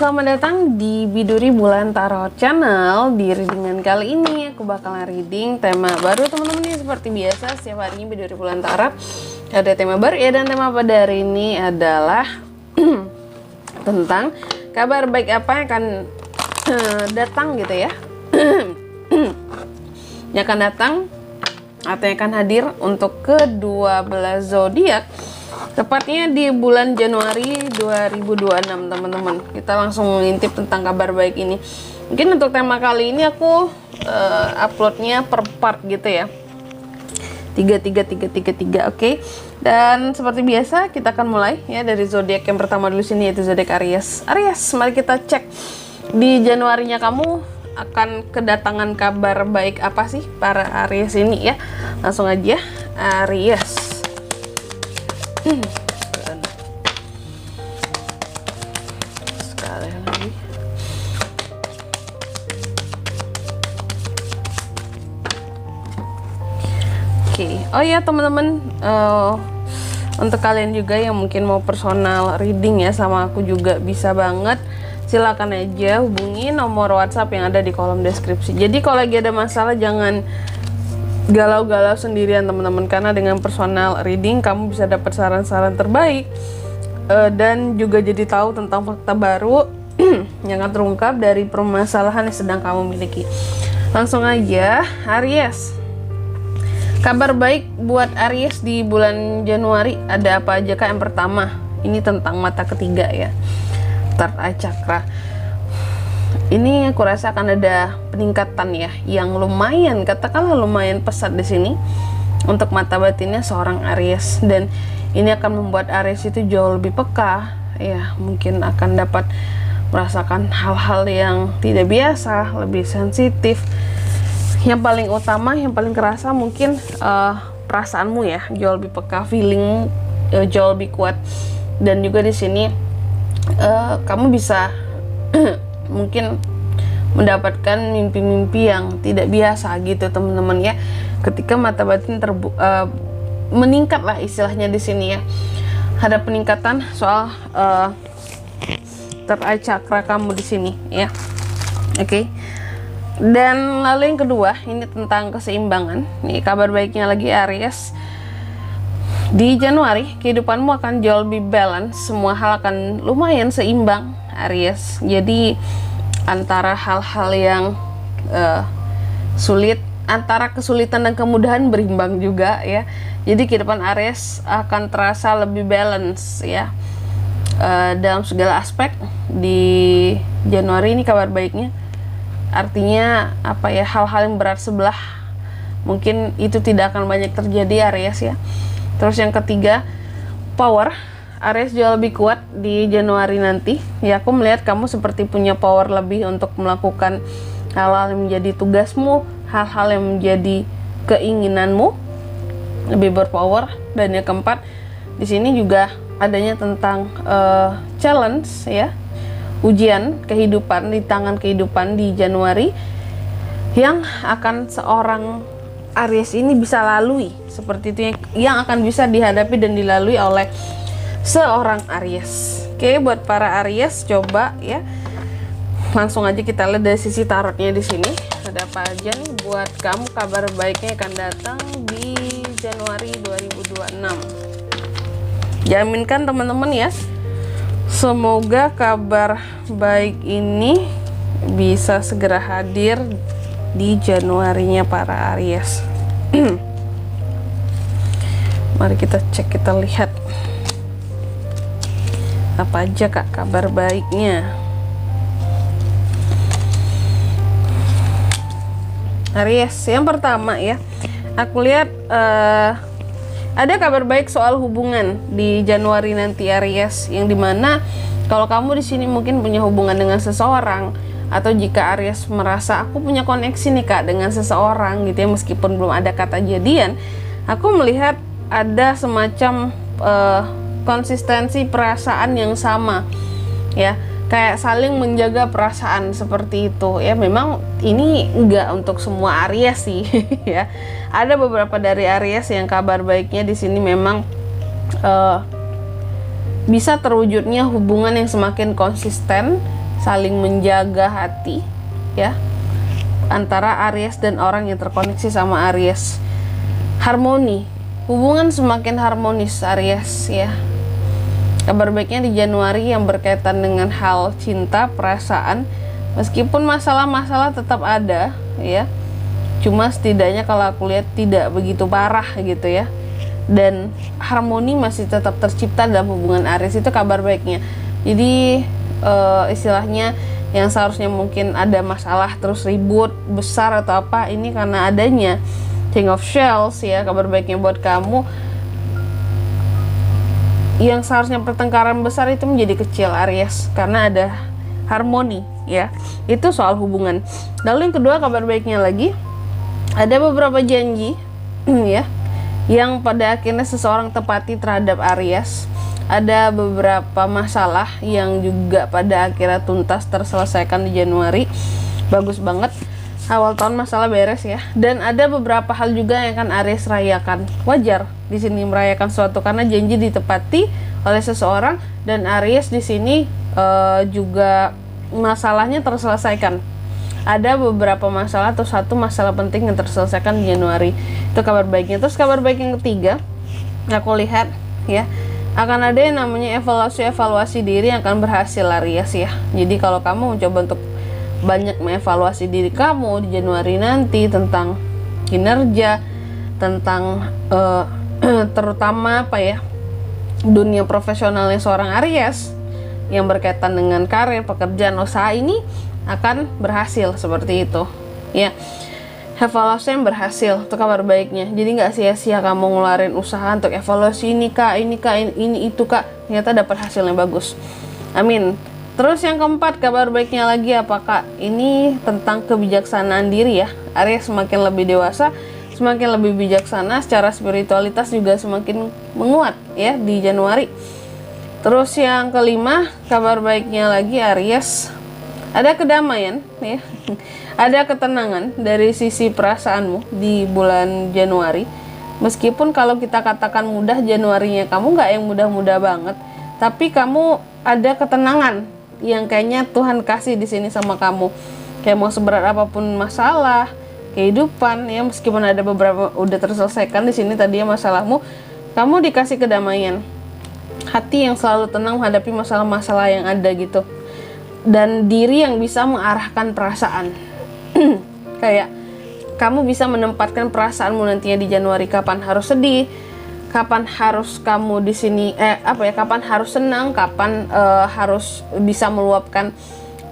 Selamat datang di Biduri Bulan Tarot Channel. Di readingan kali ini aku bakalan reading tema baru teman-teman ya. Seperti biasa setiap harinya Biduri Bulan Tarot ada tema baru ya. Dan tema pada hari ini adalah tentang kabar baik apa yang akan datang gitu ya. Yang akan datang atau yang akan hadir untuk ke-12 zodiak, tepatnya di bulan Januari 2026 teman-teman. Kita langsung mengintip tentang kabar baik ini. Mungkin untuk tema kali ini aku uploadnya per part gitu ya, 3 oke. Dan seperti biasa kita akan mulai ya dari zodiak yang pertama dulu sini, yaitu zodiak Aries. Aries, mari kita cek di Januarinya kamu akan kedatangan kabar baik apa sih para Aries ini ya. Langsung aja Aries. Sekali lagi. Oke. Oh ya teman-teman, untuk kalian juga yang mungkin mau personal reading ya sama aku juga bisa banget. Silakan aja hubungi nomor WhatsApp yang ada di kolom deskripsi. Jadi kalau lagi ada masalah jangan galau-galau sendirian teman-teman, karena dengan personal reading kamu bisa dapat saran-saran terbaik dan juga jadi tahu tentang fakta baru yang akan terungkap dari permasalahan yang sedang kamu miliki. Langsung aja Aries. Kabar baik buat Aries di bulan Januari ada apa aja kak? Yang pertama, ini tentang mata ketiga ya. Third eye chakra. Ini aku rasa akan ada peningkatan ya, yang lumayan, katakanlah lumayan pesat di sini untuk mata batinnya seorang Aries, dan ini akan membuat Aries itu jauh lebih peka ya, mungkin akan dapat merasakan hal-hal yang tidak biasa, lebih sensitif. Yang paling utama, yang paling kerasa mungkin perasaanmu ya, jauh lebih peka, feeling jauh lebih kuat, dan juga di sini kamu bisa mungkin mendapatkan mimpi-mimpi yang tidak biasa gitu teman-teman ya, ketika mata batin meningkat lah istilahnya di sini ya. Ada peningkatan soal third eye chakra kamu di sini ya. Oke. Dan lalu yang kedua, ini tentang keseimbangan. Nih kabar baiknya lagi Aries. Di Januari, kehidupanmu akan jauh lebih balance, semua hal akan lumayan seimbang, Aries. Jadi, antara hal-hal yang sulit, antara kesulitan dan kemudahan berimbang juga ya. Jadi, kehidupan Aries akan terasa lebih balance ya. Dalam segala aspek di Januari ini kabar baiknya. Artinya, apa ya, hal-hal yang berat sebelah, mungkin itu tidak akan banyak terjadi, Aries ya. Terus yang ketiga, power. Aries jauh lebih kuat di Januari nanti. Ya, aku melihat kamu seperti punya power lebih untuk melakukan hal-hal yang menjadi tugasmu, hal-hal yang menjadi keinginanmu, lebih berpower. Dan yang keempat, di sini juga adanya tentang challenge ya, ujian kehidupan, di tangan kehidupan di Januari yang akan seorang Aries ini bisa lalui, seperti itu yang akan bisa dihadapi dan dilalui oleh seorang Aries. Oke, buat para Aries coba ya, langsung aja kita lihat dari sisi tarotnya di sini ada apa aja nih buat kamu, kabar baiknya akan datang di Januari 2026. Jaminkan teman-teman ya, semoga kabar baik ini bisa segera hadir di Januarinya para Aries. Mari kita cek, kita lihat apa aja kak kabar baiknya. Aries, yang pertama ya, aku lihat ada kabar baik soal hubungan di Januari nanti Aries, yang dimana kalau kamu di sini mungkin punya hubungan dengan seseorang, atau jika Aries merasa aku punya koneksi nih kak dengan seseorang gitu ya, meskipun belum ada kata jadian, aku melihat ada semacam konsistensi perasaan yang sama ya, kayak saling menjaga perasaan seperti itu ya. Memang ini enggak untuk semua Aries sih ya, ada beberapa dari Aries yang kabar baiknya di sini memang bisa terwujudnya hubungan yang semakin konsisten saling menjaga hati ya, antara Aries dan orang yang terkoneksi sama Aries. Harmoni, hubungan semakin harmonis Aries ya. Kabar baiknya di Januari yang berkaitan dengan hal cinta, perasaan, meskipun masalah-masalah tetap ada ya, cuma setidaknya kalau aku lihat tidak begitu parah gitu ya, dan harmoni masih tetap tercipta dalam hubungan Aries. Itu kabar baiknya. Jadi istilahnya yang seharusnya mungkin ada masalah terus ribut besar atau apa, ini karena adanya King of Shells ya. Kabar baiknya buat kamu, yang seharusnya pertengkaran besar itu menjadi kecil Aries, karena ada harmoni ya. Itu soal hubungan. Lalu yang kedua, kabar baiknya lagi, ada beberapa janji ya, yang pada akhirnya seseorang tepati terhadap Aries. Ada beberapa masalah yang juga pada akhirnya tuntas terselesaikan di Januari. Bagus banget. Awal tahun masalah beres ya. Dan ada beberapa hal juga yang akan Aries rayakan. Wajar di sini merayakan sesuatu karena janji ditepati oleh seseorang, dan Aries di sini juga masalahnya terselesaikan. Ada beberapa masalah atau satu masalah penting yang terselesaikan di Januari. Itu kabar baiknya. Terus kabar baik yang ketiga, aku lihat ya, akan ada yang namanya evaluasi diri yang akan berhasil Aries ya. Jadi kalau kamu mencoba untuk banyak mengevaluasi diri kamu di Januari nanti tentang kinerja, tentang terutama apa ya, dunia profesionalnya seorang Aries yang berkaitan dengan karir, pekerjaan, usaha, ini akan berhasil seperti itu ya. Evaluasi yang berhasil itu kabar baiknya. Jadi nggak sia-sia kamu ngeluarin usaha untuk evaluasi ini itu kak, ternyata dapat hasilnya bagus. Amin. Terus yang keempat, kabar baiknya lagi apakah ini tentang kebijaksanaan diri ya. Aries semakin lebih dewasa, semakin lebih bijaksana, secara spiritualitas juga semakin menguat ya di Januari. Terus yang kelima, kabar baiknya lagi Aries, ada kedamaian ya. Ada ketenangan dari sisi perasaanmu di bulan Januari. Meskipun kalau kita katakan mudah, Januarinya kamu nggak yang mudah-mudah banget, tapi kamu ada ketenangan yang kayaknya Tuhan kasih di sini sama kamu. Kayak mau seberat apapun masalah kehidupan ya, meskipun ada beberapa udah terselesaikan di sini tadi ya masalahmu, kamu dikasih kedamaian, hati yang selalu tenang menghadapi masalah-masalah yang ada gitu, dan diri yang bisa mengarahkan perasaan. Kayak kamu bisa menempatkan perasaanmu nantinya di Januari, kapan harus sedih, kapan harus kamu di sini kapan harus senang, kapan harus bisa meluapkan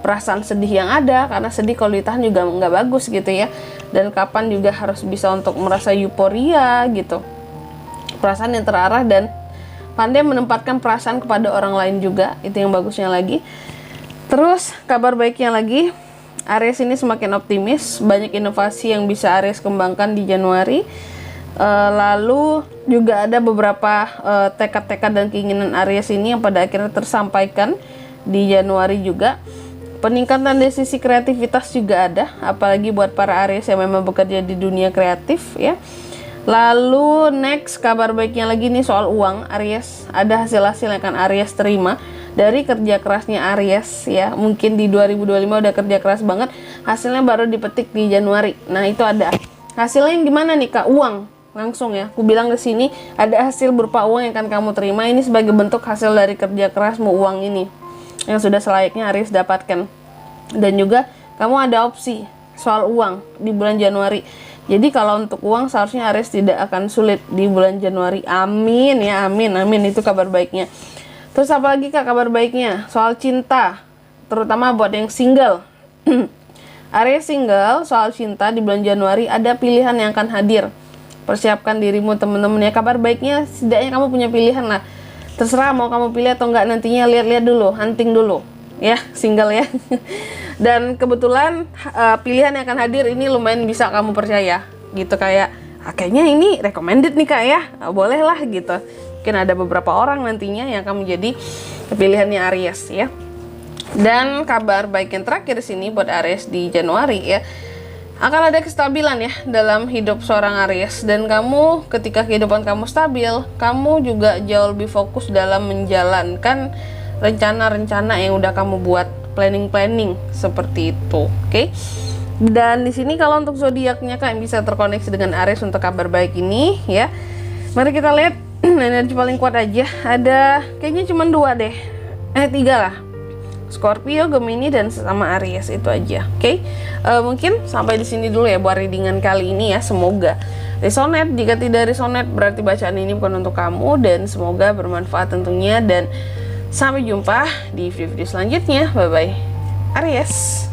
perasaan sedih yang ada, karena sedih kalau ditahan juga nggak bagus gitu ya. Dan kapan juga harus bisa untuk merasa euforia gitu, perasaan yang terarah, dan pandai menempatkan perasaan kepada orang lain juga, itu yang bagusnya lagi. Terus kabar baiknya lagi, Aries ini semakin optimis, banyak inovasi yang bisa Aries kembangkan di Januari. Lalu juga ada beberapa tekad-tekad dan keinginan Aries ini yang pada akhirnya tersampaikan di Januari juga. Peningkatan dari sisi kreativitas juga ada, apalagi buat para Aries yang memang bekerja di dunia kreatif ya. Lalu next, kabar baiknya lagi nih soal uang Aries. Ada hasil-hasil yang akan Aries terima dari kerja kerasnya Aries ya. Mungkin di 2025 udah kerja keras banget, hasilnya baru dipetik di Januari. Nah itu ada hasilnya yang gimana nih kak? Uang langsung ya. Aku bilang ke sini ada hasil berupa uang yang akan kamu terima. Ini sebagai bentuk hasil dari kerja kerasmu, uang ini yang sudah selayaknya Aries dapatkan. Dan juga kamu ada opsi soal uang di bulan Januari. Jadi kalau untuk uang seharusnya Aries tidak akan sulit di bulan Januari. Amin ya, amin, amin. Itu kabar baiknya. Terus apa lagi kak kabar baiknya? Soal cinta, terutama buat yang single. Aries single, soal cinta di bulan Januari ada pilihan yang akan hadir. Persiapkan dirimu teman-teman ya. Kabar baiknya setidaknya kamu punya pilihan lah. Terserah mau kamu pilih atau enggak, nantinya lihat-lihat dulu, hunting dulu ya, single ya. Dan kebetulan pilihan yang akan hadir ini lumayan bisa kamu percaya gitu, kayak kayaknya ini recommended nih kak ya, boleh lah gitu. Mungkin ada beberapa orang nantinya yang akan menjadi pilihannya Aries ya. Dan kabar baik yang terakhir di sini buat Aries di Januari ya, akan ada kestabilan ya dalam hidup seorang Aries. Dan kamu ketika kehidupan kamu stabil, kamu juga jauh lebih fokus dalam menjalankan rencana-rencana yang udah kamu buat planning seperti itu. Oke. Dan di sini kalau untuk zodiaknya kalian bisa terkoneksi dengan Aries untuk kabar baik ini ya. Mari kita lihat energi paling kuat aja. Ada kayaknya cuma 2 deh. 3 lah. Scorpio, Gemini, dan sama Aries itu aja. Oke. Mungkin sampai di sini dulu ya buat readingan kali ini ya. Semoga resonate. Jika tidak resonate berarti bacaan ini bukan untuk kamu, dan semoga bermanfaat tentunya, dan sampai jumpa di video-video selanjutnya. Bye bye Aries.